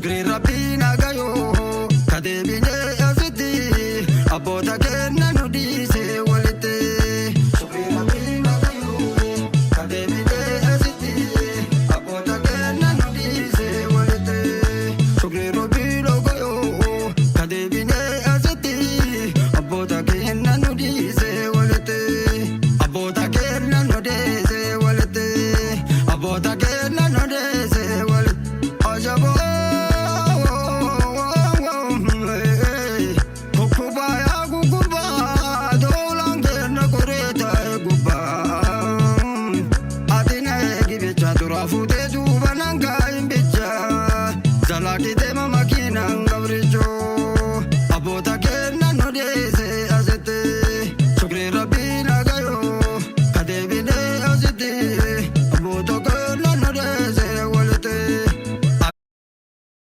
Shukri Rabbi nagayo kadebine asiti abota kenna nudise walite Shukri Rabbi nagayo kadebine asiti abota kenna nudise walite Shukri Rabbi nagayo kadebine asiti abota kenna nudise walite abota kenna nudise walite abota kenna nudise walite ajabo Fute tu bananga imbecha, zalaki de